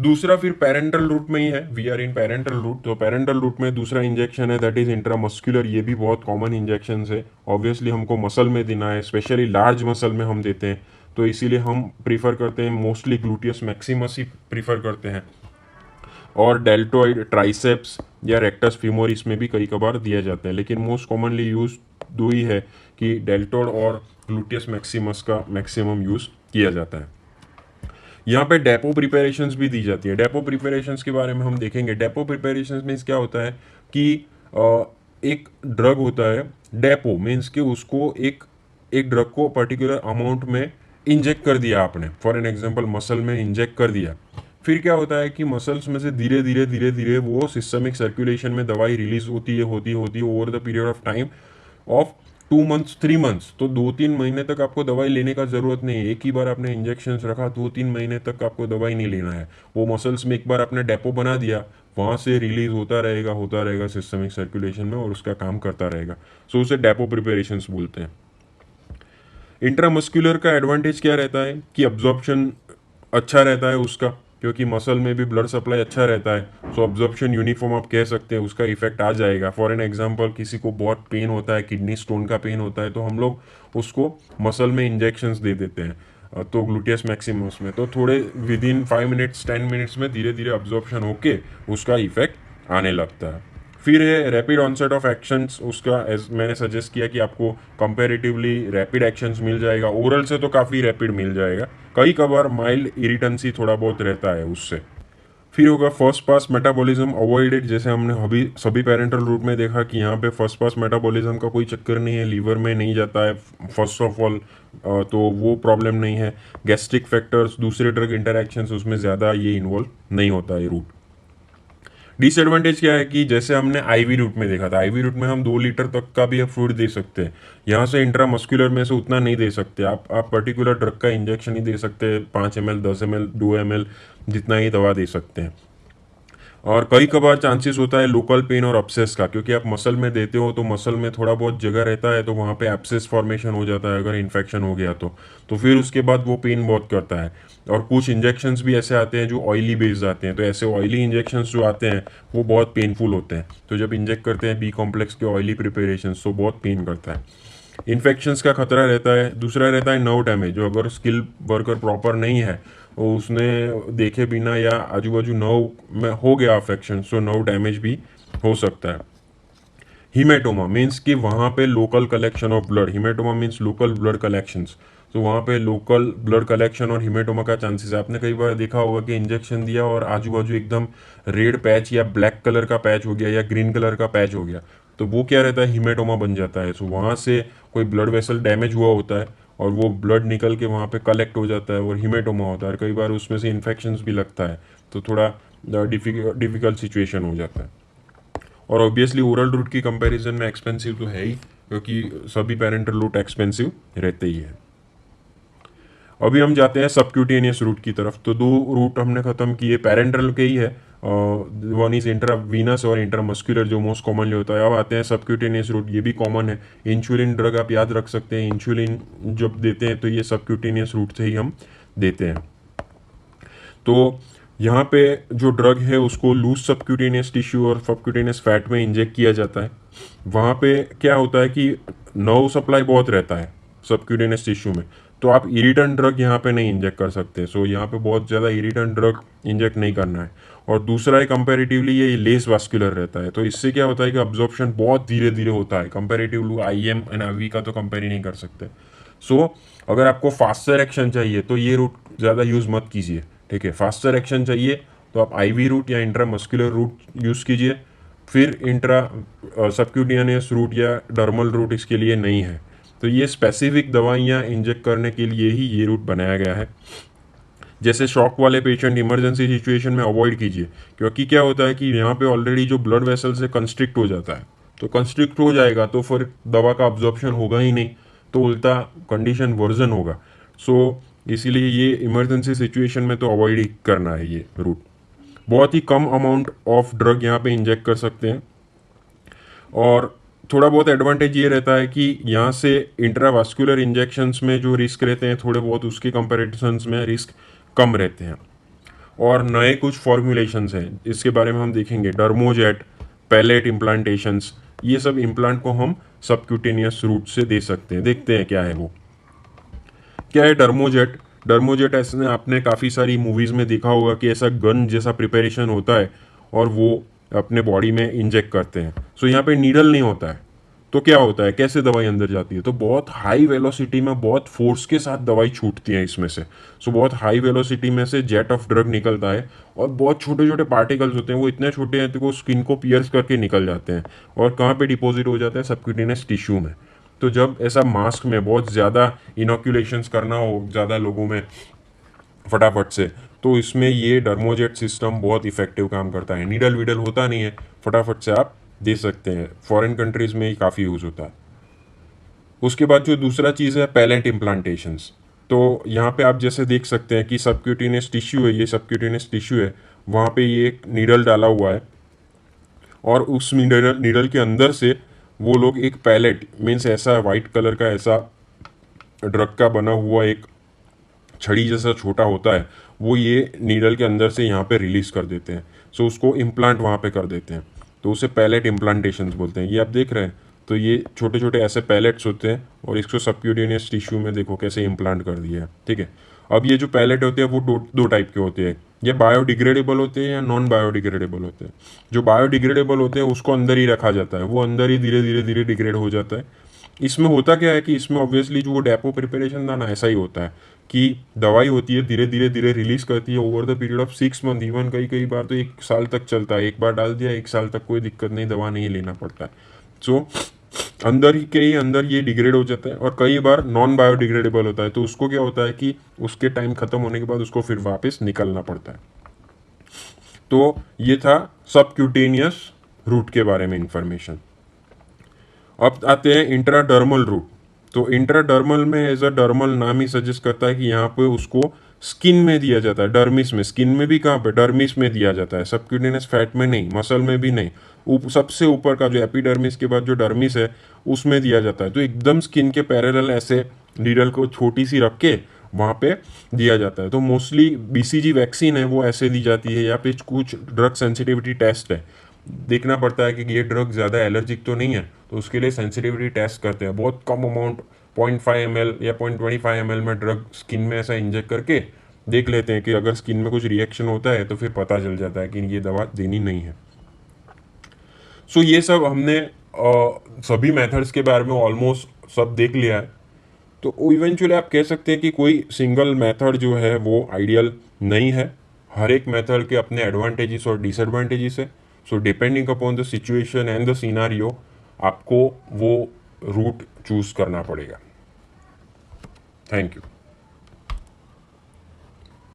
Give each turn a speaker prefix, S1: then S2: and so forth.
S1: दूसरा फिर parental route में ही है, we are in parental route. तो पेरेंटल रूट में दूसरा इंजेक्शन है दैट इज इंट्रामस्कुलर। ये भी बहुत कॉमन इंजेक्शन है। ऑब्वियसली हमको मसल में देना है, स्पेशली लार्ज मसल में हम देते हैं, तो इसीलिए हम प्रीफर करते हैं मोस्टली ग्लूटियस मैक्सिमस ही प्रीफर करते हैं। और डेल्टोइड ट्राइसेप्स या रेक्टस फीमोरिस में भी कई कबार दिया जाता है, लेकिन मोस्ट कॉमनली यूज दो ही है कि डेल्टोइड और ग्लूटियस मैक्सिमस का मैक्सिमम यूज किया जाता है। यहाँ पे डेपो प्रिपरेशंस भी दी जाती है। डेपो प्रिपरेशंस के बारे में हम देखेंगे। डेपो प्रिपरेशंस मीन्स क्या होता है कि एक ड्रग होता है, डेपो मीन्स कि उसको एक ड्रग को पर्टिकुलर अमाउंट में इंजेक्ट कर दिया आपने, फॉर एन एग्जांपल मसल में इंजेक्ट कर दिया। फिर क्या होता है कि मसल्स में से धीरे धीरे धीरे धीरे वो सिस्टमिक सर्कुलेशन में दवाई रिलीज होती है over the period of time of 2 months 3 months. तो 2-3 महीने तक आपको दवाई लेने का जरूरत नहीं है। एक ही बार आपने इंजेक्शन रखा, 2-3 महीने तक आपको दवाई नहीं लेना है। वो मसल्स में एक बार आपने डेपो बना दिया, वहां से रिलीज होता रहेगा सिस्टमिक सर्कुलेशन में और उसका काम करता रहेगा। सो उसे डेपो प्रिपरेशंस बोलते हैं। इंट्रामस्कुलर का एडवांटेज क्या रहता है कि अब्जॉर्प्शन अच्छा रहता है उसका, क्योंकि मसल में भी ब्लड सप्लाई अच्छा रहता है। सो अब्जॉर्प्शन यूनिफॉर्म आप कह सकते हैं, उसका इफेक्ट आ जाएगा। फॉर एन एग्जांपल किसी को बहुत पेन होता है, किडनी स्टोन का पेन होता है, तो हम लोग उसको मसल में इंजेक्शंस दे देते हैं, तो ग्लूटियस मैक्सिमस में तो थोड़े विद इन 5 मिनट्स 10 मिनट्स में धीरे धीरे अब्जॉर्प्शन होके उसका इफेक्ट आने लगता है। फिर है रैपिड ऑनसेट ऑफ एक्शंस। उसका एज मैंने सजेस्ट किया कि आपको कंपैरेटिवली रैपिड एक्शंस मिल जाएगा। ओरल से तो काफ़ी रैपिड मिल जाएगा, कई कबार माइल्ड इरिटेंसी थोड़ा बहुत रहता है उससे। फिर होगा फर्स्ट पास मेटाबॉलिज्म अवॉइडेड। जैसे हमने अभी सभी पेरेंटल रूट में देखा कि यहाँ पे फर्स्ट पास मेटाबॉलिज्म का कोई चक्कर नहीं है, लीवर में नहीं जाता है फर्स्ट ऑफ ऑल, तो वो प्रॉब्लम नहीं है। गैस्ट्रिक फैक्टर्स, दूसरे ड्रग इंटरेक्शंस, उसमें ज़्यादा ये इन्वॉल्व नहीं होता है रूट। डिसएडवांटेज क्या है कि जैसे हमने आईवी रूट में देखा था, आईवी रूट में हम 2 लीटर तक का भी फ्लूइड दे सकते हैं। यहाँ से इंट्रामस्कुलर में से उतना नहीं दे सकते। आप पर्टिकुलर ड्रग का इंजेक्शन ही दे सकते हैं, 5 ml 10 ml 2 ml जितना ही दवा दे सकते हैं। और कई कबार चांसेस होता है लोकल पेन और अपसेस का, क्योंकि आप मसल में देते हो तो मसल में थोड़ा बहुत जगह रहता है, तो वहाँ पे एब्सेस फॉर्मेशन हो जाता है अगर इन्फेक्शन हो गया तो फिर उसके बाद वो पेन बहुत करता है। और कुछ इंजेक्शंस भी ऐसे आते हैं जो ऑयली बेस्ड आते हैं, तो ऐसे ऑयली इंजेक्शंस जो आते हैं वो बहुत पेनफुल होते हैं। तो जब इंजेक्ट करते हैं बी कॉम्प्लेक्स के ऑयली प्रिपरेशन तो बहुत पेन करता है। इन्फेक्शंस का खतरा रहता है। दूसरा रहता है नर्व डैमेज। जो अगर स्किल वर्कर प्रॉपर नहीं है, वो उसने देखे बिना या आजू बाजू नर्व में हो गया अफेक्शन, सो नर्व डैमेज भी हो सकता है। हीमेटोमा मीन्स कि वहाँ पे local collection of blood. Haematoma means local blood collections. तो वहाँ पे लोकल ब्लड कलेक्शन और हीमेटोमा का चांसेस है। आपने कई बार देखा होगा कि इंजेक्शन दिया और आजू बाजू एकदम रेड पैच या ब्लैक कलर का पैच हो गया या ग्रीन कलर का पैच हो गया, तो वो क्या रहता है, हीमेटोमा बन जाता है। सो वहाँ से कोई ब्लड वेसल डैमेज हुआ होता है और वो ब्लड निकल के वहाँ पे कलेक्ट हो जाता है और हीमेटोमा होता है। कई बार उसमें से इन्फेक्शंस भी लगता है, तो थोड़ा डिफिकल्ट सिचुएशन हो जाता है। और ऑब्वियसली ओरल रूट की कंपैरिजन में एक्सपेंसिव तो है ही, क्योंकि सभी पेरेंटल रूट एक्सपेंसिव रहते ही है। अभी हम जाते हैं सबक्यूटेनियस रूट की तरफ। तो 2 रूट हमने खत्म किए, पेरेंटल के ही है। वन इज इंट्रावीनस और इंट्रामस्कुलर जो मोस्ट कॉमनली होता है। अब आते हैं सबक्यूटेनियस रूट, ये भी कॉमन है। इंसुलिन ड्रग आप याद रख सकते हैं, इंसुलिन जब देते हैं तो ये सबक्यूटेनियस रूट से ही हम देते हैं। तो यहाँ पे जो ड्रग है उसको लूज सबक्यूटेनियस टिश्यू और सबक्यूटेनियस फैट में इंजेक्ट किया जाता है। वहाँ पे क्या होता है कि नर्व सप्लाई बहुत रहता है सबक्यूटेनियस टिश्यू में, तो आप इरिटेंट ड्रग यहाँ पे नहीं इंजेक्ट कर सकते। सो यहाँ पे बहुत ज़्यादा इरिटेंट ड्रग इंजेक्ट नहीं करना है। और दूसरा है कंपेरेटिवली ये लेस वास्कुलर रहता है, तो इससे क्या होता है कि अब्जॉर्प्शन बहुत धीरे धीरे होता है। कंपेरेटिवली आईएम एंड आईवी का तो कंपेयर ही नहीं कर सकते। सो अगर आपको फास्टर एक्शन चाहिए तो ये रूट ज़्यादा यूज़ मत कीजिए, ठीक है। फास्टर एक्शन चाहिए तो आप आईवी रूट या इंट्रामस्कुलर रूट यूज़ कीजिए। फिर इंट्रा सबक्यूटेनियस रूट या डर्मल रूट इसके लिए नहीं है। तो ये स्पेसिफिक दवाइयाँ इंजेक्ट करने के लिए ही ये रूट बनाया गया है। जैसे शॉक वाले पेशेंट इमरजेंसी सिचुएशन में अवॉइड कीजिए, क्योंकि क्या होता है कि यहाँ पे ऑलरेडी जो ब्लड वेसल से कंस्ट्रिक्ट हो जाता है, तो कंस्ट्रिक्ट हो जाएगा तो फिर दवा का अब्जॉर्प्शन होगा ही नहीं, तो उल्टा कंडीशन वर्जन होगा। सो इसीलिए ये इमरजेंसी सिचुएशन में तो अवॉइड ही करना है ये रूट। बहुत ही कम अमाउंट ऑफ ड्रग यहाँ पे इंजेक्ट कर सकते हैं। और थोड़ा बहुत एडवांटेज ये रहता है कि यहाँ से इंट्रावास्कुलर इंजेक्शंस में जो रिस्क रहते हैं थोड़े बहुत, उसके कंपेरिजन्स में रिस्क कम रहते हैं। और नए कुछ फॉर्मुलेशंस हैं, इसके बारे में हम देखेंगे। डर्मोजेट, पैलेट इम्प्लांटेशंस, ये सब इम्प्लांट को हम सबक्यूटेनियस रूट से दे सकते हैं। देखते हैं क्या है वो। क्या है डर्मोजेट? डर्मोजेट ऐसे आपने काफ़ी सारी मूवीज़ में देखा होगा कि ऐसा गन जैसा प्रिपरेशन होता है और वो अपने बॉडी में इंजेक्ट करते हैं। सो यहाँ पे नीडल नहीं होता है, तो क्या होता है, कैसे दवाई अंदर जाती है? तो बहुत हाई वेलोसिटी में, बहुत फोर्स के साथ दवाई छूटती है इसमें से। सो बहुत हाई वेलोसिटी में से जेट ऑफ ड्रग निकलता है और बहुत छोटे छोटे पार्टिकल्स होते हैं, वो इतने छोटे हैं तो वो स्किन को पियर्स करके निकल जाते हैं और कहाँ पे डिपॉजिट हो जाते हैं? सबक्यूटेनियस टिश्यू में। तो जब ऐसा मास्क में बहुत ज़्यादा इनोक्यूलेशंस करना हो ज़्यादा लोगों में फटाफट से, तो इसमें ये डर्मोजेट सिस्टम बहुत इफेक्टिव काम करता है। नीडल वीडल होता नहीं है, फटाफट से आप दे सकते हैं। फॉरेन कंट्रीज़ में ही काफ़ी यूज़ होता है। उसके बाद जो दूसरा चीज़ है पैलेट इम्प्लांटेशंस। तो यहाँ पे आप जैसे देख सकते हैं कि सबक्यूटेनियस टिश्यू है, ये सबक्यूटेनियस टिश्यू है, वहाँ पे ये एक नीडल डाला हुआ है और उस नीडल के अंदर से वो लोग एक पैलेट मीन्स ऐसा वाइट कलर का ऐसा ड्रग का बना हुआ एक छड़ी जैसा छोटा होता है, वो ये नीडल के अंदर से यहाँ पे रिलीज कर देते हैं। सो उसको इम्प्लांट वहाँ पे कर देते हैं, तो उसे पैलेट इम्प्लांटेशंस बोलते हैं। ये आप देख रहे हैं, तो ये छोटे छोटे ऐसे पैलेट्स होते हैं और इसको सबक्यूटेनियस टिश्यू में देखो कैसे इम्प्लांट कर दिया है। ठीक है, अब ये जो पैलेट होते हैं वो दो टाइप के होते हैं। ये बायोडिग्रेडेबल होते हैं या नॉन बायोडिग्रेडेबल होते हैं। जो बायोडिग्रेडेबल होते हैं उसको अंदर ही रखा जाता है, वो अंदर ही धीरे धीरे धीरे डिग्रेड हो जाता है। इसमें होता क्या है कि इसमें ऑब्वियसली जो वो डेपो प्रिपरेशन था ना, ऐसा ही होता है कि दवाई होती है धीरे धीरे धीरे रिलीज करती है over the period of 6 month, even कई कई बार तो 1 साल तक चलता है। एक बार डाल दिया 1 साल तक कोई दिक्कत नहीं, दवा नहीं लेना पड़ता है। सो अंदर ही के ही अंदर ये डिग्रेड हो जाता है और कई बार नॉन बायोडिग्रेडेबल होता है, तो उसको क्या होता है कि उसके टाइम खत्म होने के बाद उसको फिर वापस निकलना पड़ता है। तो ये था सबक्यूटेनियस रूट के बारे में इंफॉर्मेशन। अब आते हैं इंट्राडर्मल रूट। तो इंट्राडर्मल में एज अ डर्मल नाम ही सजेस्ट करता है कि यहाँ पे उसको स्किन में दिया जाता है, डर्मिस में। स्किन में भी कहाँ पे? डर्मिस में दिया जाता है, सबक्यूटेनियस फैट में नहीं, मसल में भी नहीं। सबसे ऊपर का जो एपिडर्मिस के बाद जो डर्मिस है उसमें दिया जाता है। तो एकदम स्किन के पैरेलल ऐसे नीडल को छोटी सी रख के वहाँ पे दिया जाता है। तो मोस्टली बीसीजी वैक्सीन है वो ऐसे दी जाती है, या फिर कुछ ड्रग सेंसिटिविटी टेस्ट है, देखना पड़ता है कि ये ड्रग ज़्यादा एलर्जिक तो नहीं है, तो उसके लिए सेंसिटिविटी टेस्ट करते हैं। बहुत कम अमाउंट 0.5 ml या 0.25 ml में ड्रग स्किन में ऐसा इंजेक्ट करके देख लेते हैं कि अगर स्किन में कुछ रिएक्शन होता है तो फिर पता चल जाता है कि ये दवा देनी नहीं है। सो ये सब हमने सभी मेथड्स के बारे में ऑलमोस्ट सब देख लिया है। तो इवेंचुअली आप कह सकते हैं कि कोई सिंगल मेथड जो है वो आइडियल नहीं है। हर एक मेथड के अपने एडवांटेजेस और डिसएडवांटेजेस है। So depending upon the situation and the scenario आपको वो रूट चूज करना पड़ेगा। Thank you.